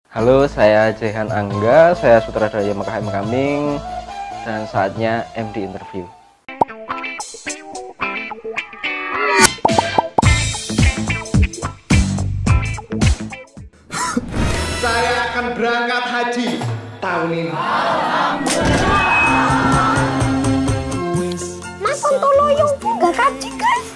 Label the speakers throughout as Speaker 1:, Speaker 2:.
Speaker 1: Halo, saya Jehan Angga, saya sutradara Mekah Coming, dan saatnya MD Interview.
Speaker 2: Saya akan berangkat haji tahun ini.
Speaker 3: Mas Sontoloyo nggak kaji guys.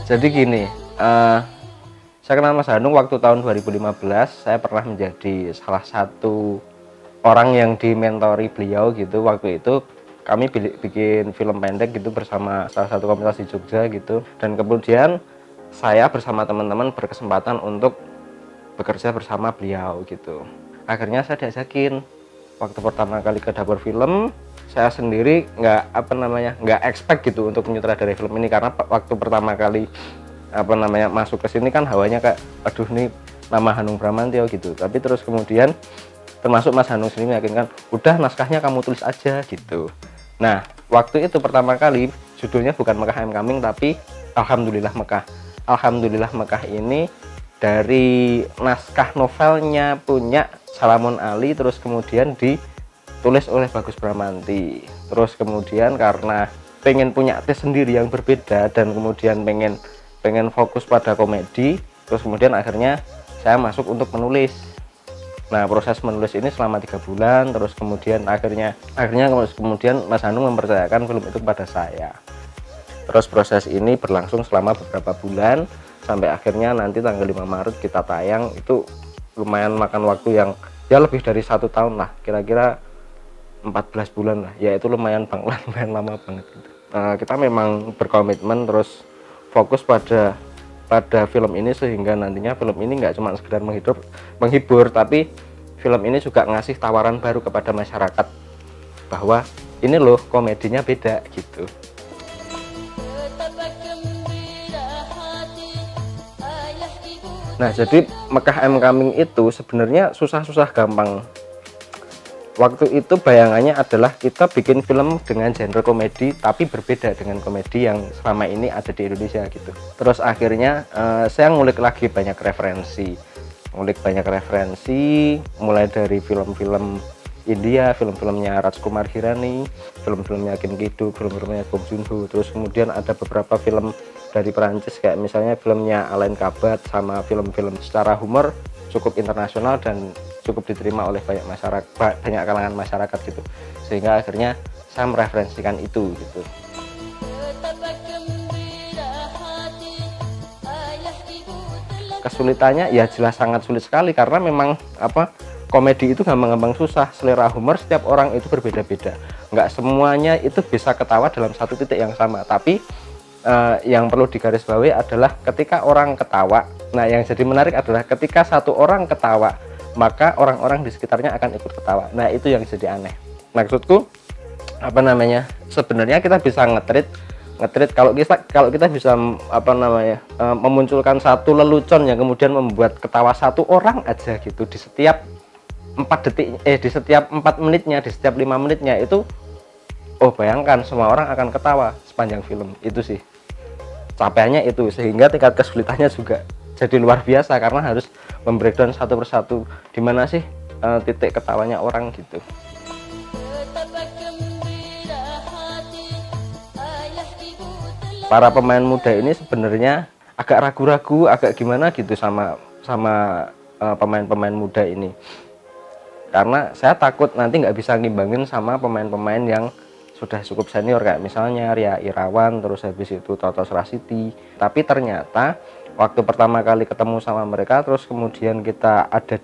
Speaker 1: Jadi gini, saya kenal Mas Hanung waktu tahun 2015. Saya pernah menjadi salah satu orang yang dimentori beliau gitu. Waktu itu kami bikin film pendek gitu bersama salah satu komunitas di Jogja gitu. Dan kemudian saya bersama teman-teman berkesempatan untuk bekerja bersama beliau gitu. Akhirnya saya diajakin waktu pertama kali ke dapur film. Saya sendiri nggak expect gitu untuk menyutradarai film ini, karena waktu pertama kali masuk ke sini kan hawanya kayak aduh nih nama Hanung Bramantyo gitu. Tapi terus kemudian termasuk Mas Hanung sendiri meyakinkan udah naskahnya kamu tulis aja gitu. Nah waktu itu pertama kali judulnya bukan Mekah Coming tapi Alhamdulillah Mekah. Alhamdulillah Mekah ini dari naskah novelnya punya Salamun Ali, terus kemudian ditulis oleh Bagus Bramanti. Terus kemudian karena pengen punya taste sendiri yang berbeda dan kemudian pengen fokus pada komedi, terus kemudian akhirnya saya masuk untuk menulis. Nah proses menulis ini selama 3 bulan, terus kemudian akhirnya kemudian Mas Hanung mempercayakan film itu kepada saya. Terus proses ini berlangsung selama beberapa bulan sampai akhirnya nanti tanggal 5 Maret kita tayang. Itu lumayan makan waktu yang ya lebih dari 1 tahun lah, kira-kira 14 bulan lah ya, itu lumayan lama banget gitu. Kita memang berkomitmen terus fokus pada film ini sehingga nantinya film ini nggak cuma sekedar menghibur, tapi film ini juga ngasih tawaran baru kepada masyarakat bahwa ini loh komedinya beda gitu. Nah jadi Mekah Coming itu sebenarnya susah-susah gampang. Waktu itu bayangannya adalah kita bikin film dengan genre komedi tapi berbeda dengan komedi yang selama ini ada di Indonesia gitu. Terus akhirnya saya ngulik lagi banyak referensi mulai dari film-film India, film-filmnya Rajkumar Hirani, film-filmnya Kim Ki-duk, film-filmnya Bong Joon-ho. Terus kemudian ada beberapa film dari Perancis kayak misalnya filmnya Alain Chabat, sama film-film secara humor cukup internasional dan cukup diterima oleh banyak kalangan masyarakat gitu, sehingga akhirnya saya mereferensikan itu gitu. Kesulitannya ya jelas sangat sulit sekali karena memang komedi itu gampang-gampang susah. Selera humor setiap orang itu berbeda-beda, nggak semuanya itu bisa ketawa dalam satu titik yang sama. Tapi yang perlu digarisbawahi adalah ketika orang ketawa, nah yang jadi menarik adalah ketika satu orang ketawa maka orang-orang di sekitarnya akan ikut ketawa. Nah itu yang jadi aneh. Maksudku sebenarnya kita bisa ngetrit kalau kita bisa memunculkan satu lelucon yang kemudian membuat ketawa satu orang aja gitu di setiap 4 menitnya, di setiap 5 menitnya itu, bayangkan semua orang akan ketawa sepanjang film itu sih. Capaiannya itu, sehingga tingkat kesulitannya juga jadi luar biasa karena harus membreakdown satu persatu di mana sih titik ketawanya orang gitu. Para pemain muda ini sebenarnya agak ragu-ragu, agak gimana gitu sama pemain-pemain muda ini, karena saya takut nanti nggak bisa ngimbangin sama pemain-pemain yang sudah cukup senior kayak misalnya Ria Irawan, terus habis itu Totos Rasiti. Tapi ternyata waktu pertama kali ketemu sama mereka, terus kemudian kita ada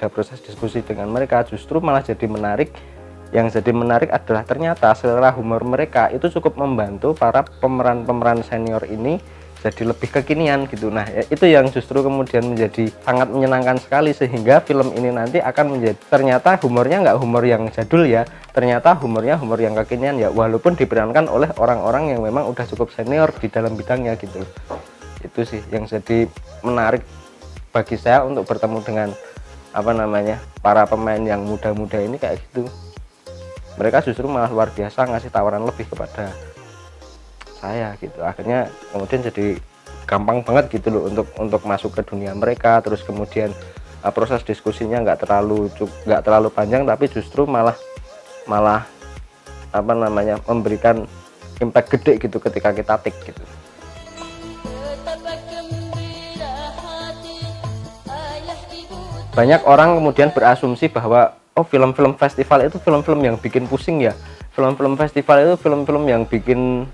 Speaker 1: proses diskusi dengan mereka, justru malah jadi menarik. Yang jadi menarik adalah ternyata selera humor mereka itu cukup membantu para pemeran-pemeran senior ini jadi lebih kekinian gitu. Nah itu yang justru kemudian menjadi sangat menyenangkan sekali, sehingga film ini nanti akan menjadi, ternyata humornya nggak humor yang jadul ya, ternyata humornya humor yang kekinian ya, walaupun diperankan oleh orang-orang yang memang udah cukup senior di dalam bidangnya gitu. Itu sih yang jadi menarik bagi saya untuk bertemu dengan para pemain yang muda-muda ini kayak gitu. Mereka justru malah luar biasa ngasih tawaran lebih kepada saya gitu. Akhirnya kemudian jadi gampang banget gitu loh untuk masuk ke dunia mereka. Terus kemudian proses diskusinya nggak terlalu panjang, tapi justru malah apa namanya, memberikan impact gede gitu ketika kita tik gitu. Banyak orang kemudian berasumsi bahwa oh, film-film festival itu film-film yang bikin pusing ya, film-film festival itu film-film yang bikin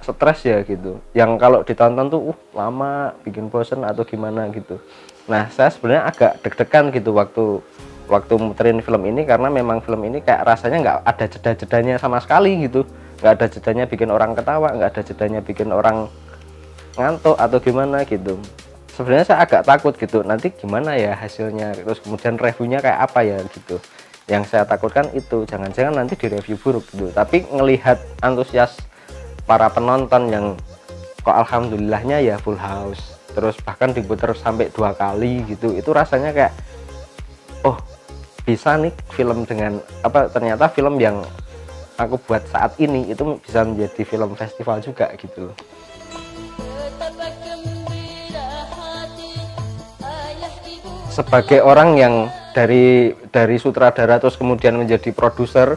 Speaker 1: stres ya gitu, yang kalau ditonton tuh lama, bikin bosen atau gimana gitu. Nah, saya sebenarnya agak deg-degan gitu waktu muterin film ini, karena memang film ini kayak rasanya nggak ada jeda-jedanya sama sekali gitu, nggak ada jedanya bikin orang ketawa, nggak ada jedanya bikin orang ngantuk atau gimana gitu. Sebenarnya saya agak takut gitu, nanti gimana ya hasilnya, terus kemudian reviewnya kayak apa ya gitu. Yang saya takutkan itu, jangan-jangan nanti di review buruk gitu. Tapi ngelihat antusias para penonton yang kok alhamdulillahnya ya full house, terus bahkan diputar sampai 2 kali gitu, itu rasanya kayak oh, bisa nih film dengan apa, ternyata film yang aku buat saat ini itu bisa menjadi film festival juga gitu. Sebagai orang yang dari sutradara terus kemudian menjadi produser,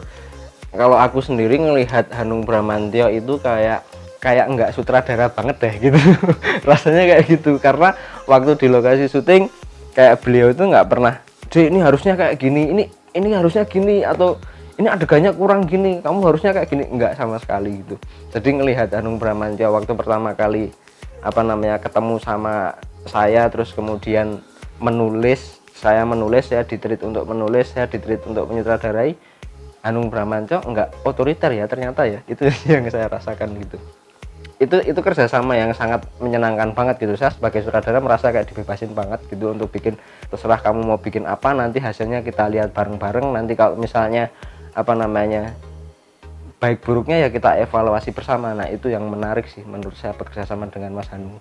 Speaker 1: kalau aku sendiri ngelihat Hanung Bramantyo itu kayak nggak sutradara banget deh gitu. Rasanya kayak gitu, karena waktu di lokasi syuting kayak beliau itu nggak pernah, "Dek, ini harusnya kayak gini, ini harusnya gini, atau ini adegannya kurang gini, kamu harusnya kayak gini." Nggak sama sekali gitu. Jadi ngelihat Hanung Bramantyo waktu pertama kali apa namanya ketemu sama saya, terus kemudian saya ditreat untuk menulis, saya ditreat untuk menyutradarai, Hanung Bramantyo nggak otoriter ya ternyata ya. Itu yang saya rasakan gitu. Itu kerjasama yang sangat menyenangkan banget gitu. Saya sebagai sutradara merasa kayak dibebasin banget gitu untuk bikin, terserah kamu mau bikin apa, nanti hasilnya kita lihat bareng-bareng. Nanti kalau misalnya apa namanya baik buruknya ya kita evaluasi bersama. Nah, itu yang menarik sih menurut saya bekerjasama dengan Mas Hanung.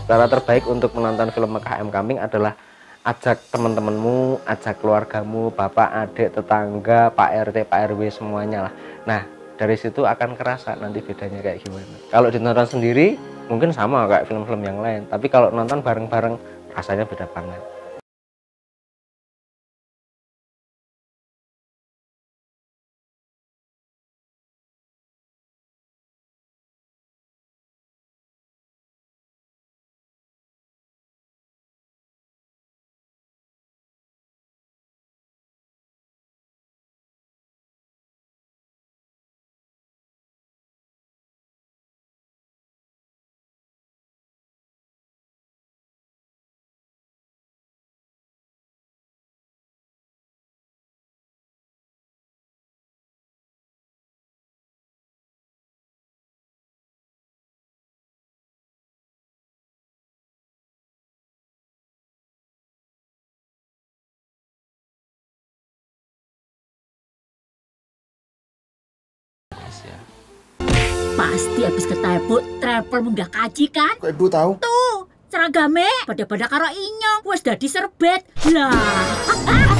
Speaker 1: Cara terbaik untuk menonton film Mekah I'm Coming adalah ajak teman-temanmu, ajak keluargamu, bapak, adik, tetangga, Pak RT, Pak RW, semuanya lah. Nah, dari situ akan kerasa nanti bedanya kayak gimana. Kalau ditonton sendiri mungkin sama kayak film-film yang lain, tapi kalau nonton bareng-bareng rasanya beda banget.
Speaker 4: Pasti habis ketepuk travel munggah kaji kan?
Speaker 2: Kok ibu tahu?
Speaker 4: Tuh, seragame pada karo inyong wis dadi serbet. Lah.